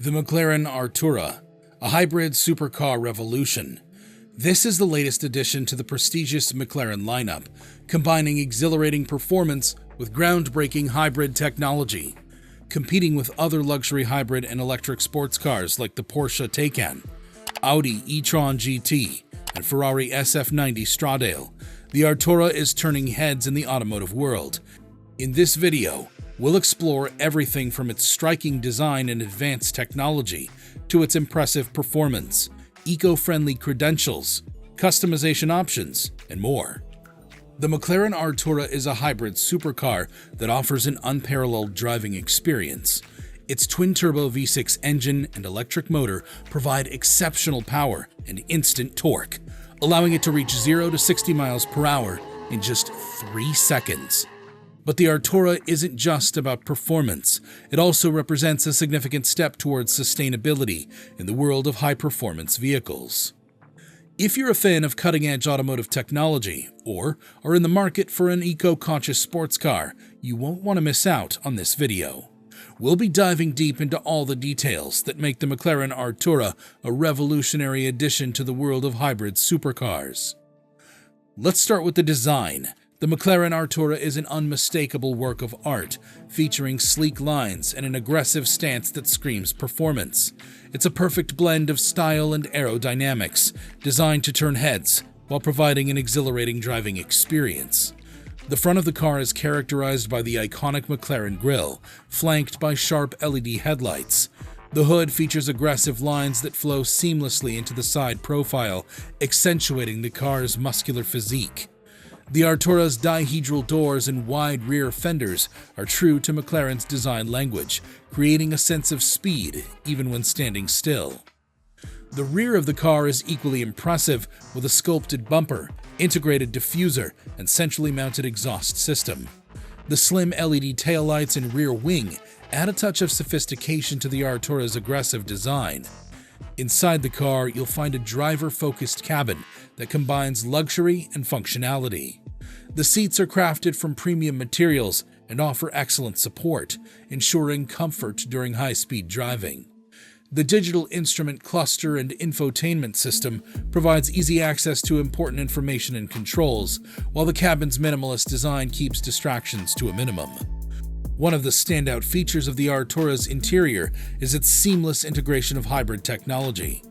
The McLaren Artura, a hybrid supercar revolution. This is the latest addition to the prestigious McLaren lineup, combining exhilarating performance with groundbreaking hybrid technology, competing with other luxury hybrid and electric sports cars like the Porsche Taycan, Audi e-tron GT, and Ferrari SF90 Stradale. The Artura is turning heads in the automotive world. In this video, we'll explore everything from its striking design and advanced technology to its impressive performance, eco-friendly credentials, customization options, and more. The McLaren Artura is a hybrid supercar that offers an unparalleled driving experience. Its twin-turbo V6 engine and electric motor provide exceptional power and instant torque, allowing it to reach 0 to 60 miles per hour in just 3 seconds. But the Artura isn't just about performance. It also represents a significant step towards sustainability in the world of high-performance vehicles. If you're a fan of cutting-edge automotive technology or are in the market for an eco-conscious sports car, you won't want to miss out on this video. We'll be diving deep into all the details that make the McLaren Artura a revolutionary addition to the world of hybrid supercars. Let's start with the design. The McLaren Artura is an unmistakable work of art, featuring sleek lines and an aggressive stance that screams performance. It's a perfect blend of style and aerodynamics, designed to turn heads while providing an exhilarating driving experience. The front of the car is characterized by the iconic McLaren grille, flanked by sharp LED headlights. The hood features aggressive lines that flow seamlessly into the side profile, accentuating the car's muscular physique. The Artura's dihedral doors and wide rear fenders are true to McLaren's design language, creating a sense of speed even when standing still. The rear of the car is equally impressive, with a sculpted bumper, integrated diffuser, and centrally mounted exhaust system. The slim LED taillights and rear wing add a touch of sophistication to the Artura's aggressive design. Inside the car, you'll find a driver-focused cabin that combines luxury and functionality. The seats are crafted from premium materials and offer excellent support, ensuring comfort during high-speed driving. The digital instrument cluster and infotainment system provides easy access to important information and controls, while the cabin's minimalist design keeps distractions to a minimum. One of the standout features of the Artura's interior is its seamless integration of hybrid technology.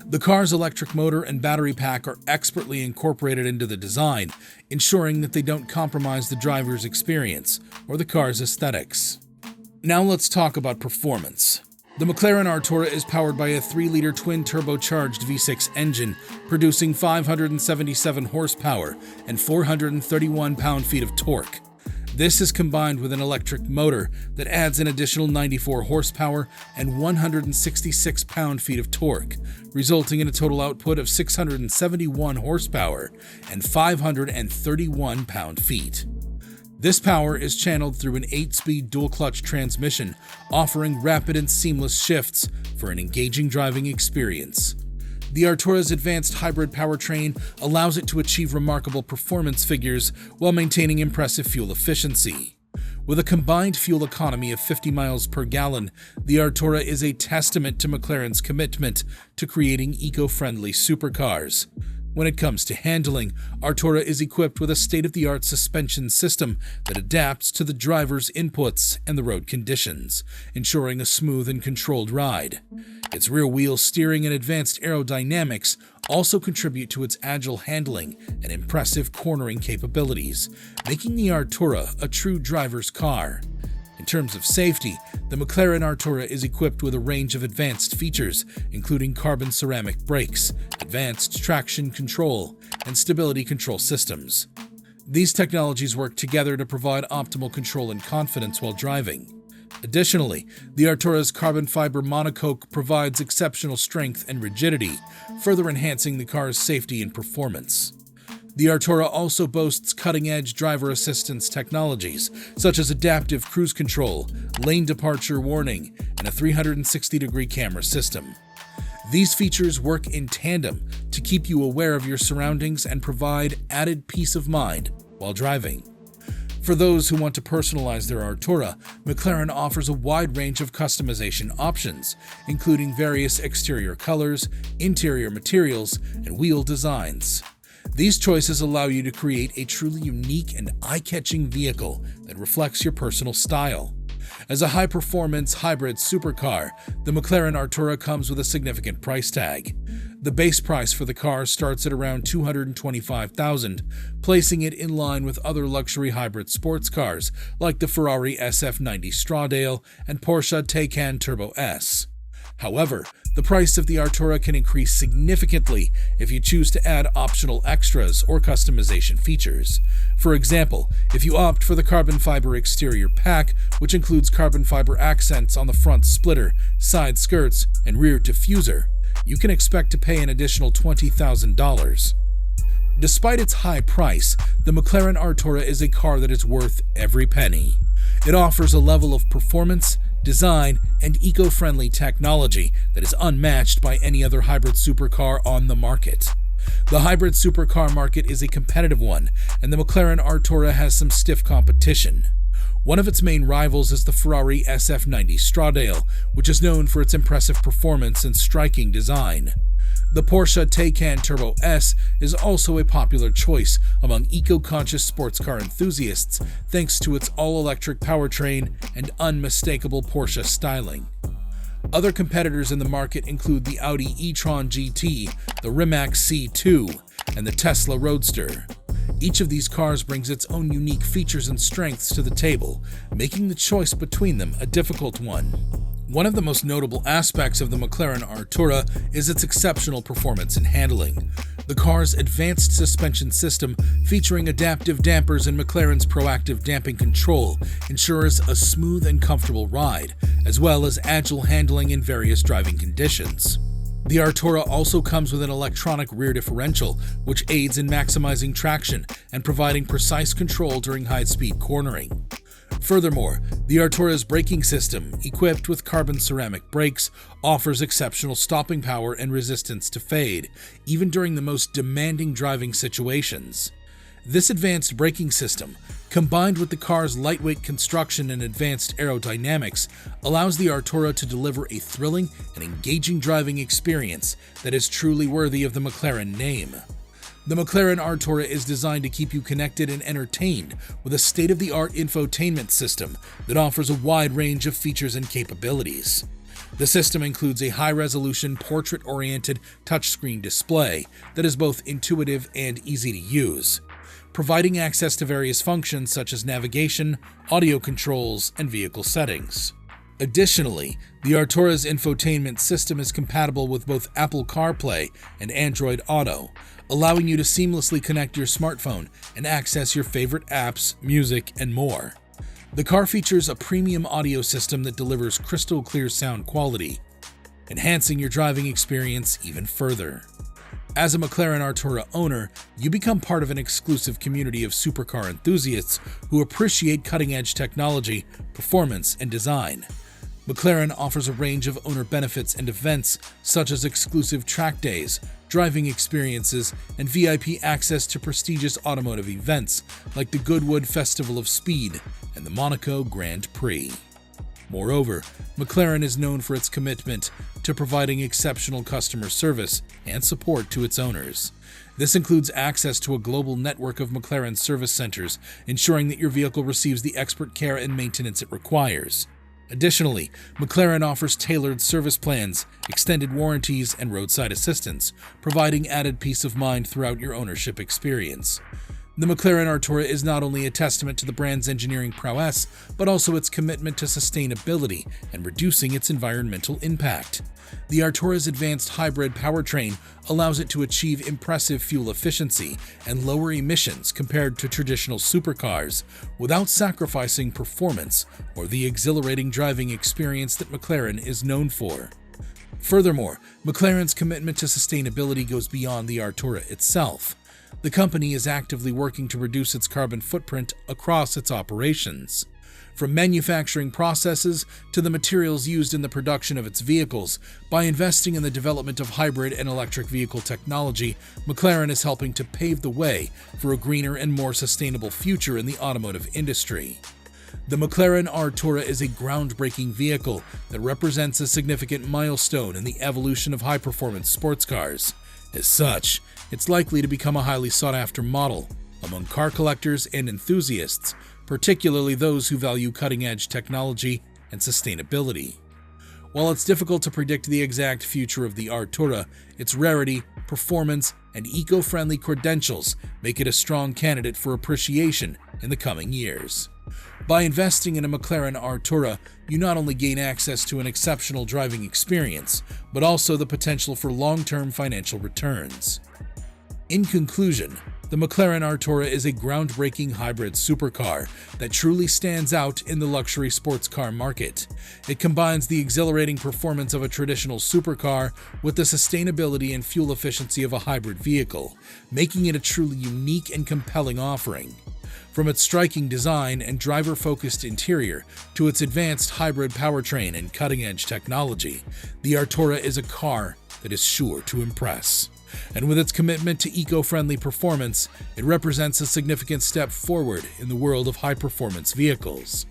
The car's electric motor and battery pack are expertly incorporated into the design, ensuring that they don't compromise the driver's experience or the car's aesthetics. Now let's talk about performance. The McLaren Artura is powered by a 3-liter twin-turbocharged V6 engine, producing 577 horsepower and 431 pound-feet of torque. This is combined with an electric motor that adds an additional 94 horsepower and 166 pound-feet of torque, resulting in a total output of 671 horsepower and 531 pound-feet. This power is channeled through an 8-speed dual-clutch transmission, offering rapid and seamless shifts for an engaging driving experience. The Artura's advanced hybrid powertrain allows it to achieve remarkable performance figures while maintaining impressive fuel efficiency. With a combined fuel economy of 50 miles per gallon, the Artura is a testament to McLaren's commitment to creating eco-friendly supercars. When it comes to handling, Artura is equipped with a state-of-the-art suspension system that adapts to the driver's inputs and the road conditions, ensuring a smooth and controlled ride. Its rear-wheel steering and advanced aerodynamics also contribute to its agile handling and impressive cornering capabilities, making the Artura a true driver's car. In terms of safety, the McLaren Artura is equipped with a range of advanced features, including carbon ceramic brakes, advanced traction control, and stability control systems. These technologies work together to provide optimal control and confidence while driving. Additionally, the Artura's carbon fiber monocoque provides exceptional strength and rigidity, further enhancing the car's safety and performance. The Artura also boasts cutting-edge driver assistance technologies, such as adaptive cruise control, lane departure warning, and a 360-degree camera system. These features work in tandem to keep you aware of your surroundings and provide added peace of mind while driving. For those who want to personalize their Artura, McLaren offers a wide range of customization options, including various exterior colors, interior materials, and wheel designs. These choices allow you to create a truly unique and eye-catching vehicle that reflects your personal style. As a high-performance hybrid supercar, the McLaren Artura comes with a significant price tag. The base price for the car starts at around $225,000, placing it in line with other luxury hybrid sports cars like the Ferrari SF90 Stradale and Porsche Taycan Turbo S. However, the price of the Artura can increase significantly if you choose to add optional extras or customization features. For example, if you opt for the carbon fiber exterior pack, which includes carbon fiber accents on the front splitter, side skirts, and rear diffuser, you can expect to pay an additional $20,000. Despite its high price, the McLaren Artura is a car that is worth every penny. It offers a level of performance, design, and eco-friendly technology that is unmatched by any other hybrid supercar on the market. The hybrid supercar market is a competitive one, and the McLaren Artura has some stiff competition. One of its main rivals is the Ferrari SF90 Stradale, which is known for its impressive performance and striking design. The Porsche Taycan Turbo S is also a popular choice among eco-conscious sports car enthusiasts thanks to its all-electric powertrain and unmistakable Porsche styling. Other competitors in the market include the Audi e-tron GT, the Rimac C2, and the Tesla Roadster. Each of these cars brings its own unique features and strengths to the table, making the choice between them a difficult one. One of the most notable aspects of the McLaren Artura is its exceptional performance and handling. The car's advanced suspension system, featuring adaptive dampers and McLaren's proactive damping control, ensures a smooth and comfortable ride, as well as agile handling in various driving conditions. The Artura also comes with an electronic rear differential, which aids in maximizing traction and providing precise control during high-speed cornering. Furthermore, the Artura's braking system, equipped with carbon ceramic brakes, offers exceptional stopping power and resistance to fade, even during the most demanding driving situations. This advanced braking system, combined with the car's lightweight construction and advanced aerodynamics, allows the Artura to deliver a thrilling and engaging driving experience that is truly worthy of the McLaren name. The McLaren Artura is designed to keep you connected and entertained with a state-of-the-art infotainment system that offers a wide range of features and capabilities. The system includes a high-resolution, portrait-oriented touchscreen display that is both intuitive and easy to use, providing access to various functions such as navigation, audio controls, and vehicle settings. Additionally, the Artura's infotainment system is compatible with both Apple CarPlay and Android Auto, allowing you to seamlessly connect your smartphone and access your favorite apps, music, and more. The car features a premium audio system that delivers crystal clear sound quality, enhancing your driving experience even further. As a McLaren Artura owner, you become part of an exclusive community of supercar enthusiasts who appreciate cutting-edge technology, performance, and design. McLaren offers a range of owner benefits and events such as exclusive track days, driving experiences, and VIP access to prestigious automotive events like the Goodwood Festival of Speed and the Monaco Grand Prix. Moreover, McLaren is known for its commitment to providing exceptional customer service and support to its owners. This includes access to a global network of McLaren service centers, ensuring that your vehicle receives the expert care and maintenance it requires. Additionally, McLaren offers tailored service plans, extended warranties, and roadside assistance, providing added peace of mind throughout your ownership experience. The McLaren Artura is not only a testament to the brand's engineering prowess, but also its commitment to sustainability and reducing its environmental impact. The Artura's advanced hybrid powertrain allows it to achieve impressive fuel efficiency and lower emissions compared to traditional supercars, without sacrificing performance or the exhilarating driving experience that McLaren is known for. Furthermore, McLaren's commitment to sustainability goes beyond the Artura itself. The company is actively working to reduce its carbon footprint across its operations. From manufacturing processes to the materials used in the production of its vehicles, by investing in the development of hybrid and electric vehicle technology, McLaren is helping to pave the way for a greener and more sustainable future in the automotive industry. The McLaren Artura is a groundbreaking vehicle that represents a significant milestone in the evolution of high-performance sports cars. As such, it's likely to become a highly sought-after model among car collectors and enthusiasts, particularly those who value cutting-edge technology and sustainability. While it's difficult to predict the exact future of the Artura, its rarity, performance, and eco-friendly credentials make it a strong candidate for appreciation in the coming years. By investing in a McLaren Artura, you not only gain access to an exceptional driving experience, but also the potential for long-term financial returns. In conclusion, the McLaren Artura is a groundbreaking hybrid supercar that truly stands out in the luxury sports car market. It combines the exhilarating performance of a traditional supercar with the sustainability and fuel efficiency of a hybrid vehicle, making it a truly unique and compelling offering. From its striking design and driver-focused interior to its advanced hybrid powertrain and cutting-edge technology, the Artura is a car that is sure to impress. And with its commitment to eco-friendly performance, it represents a significant step forward in the world of high-performance vehicles.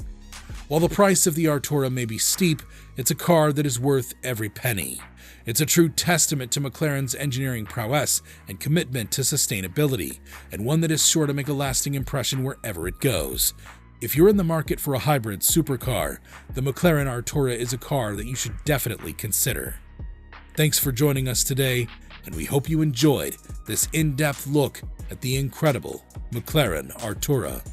While the price of the Artura may be steep, it's a car that is worth every penny. It's a true testament to McLaren's engineering prowess and commitment to sustainability, and one that is sure to make a lasting impression wherever it goes. If you're in the market for a hybrid supercar, the McLaren Artura is a car that you should definitely consider. Thanks for joining us today, and we hope you enjoyed this in-depth look at the incredible McLaren Artura.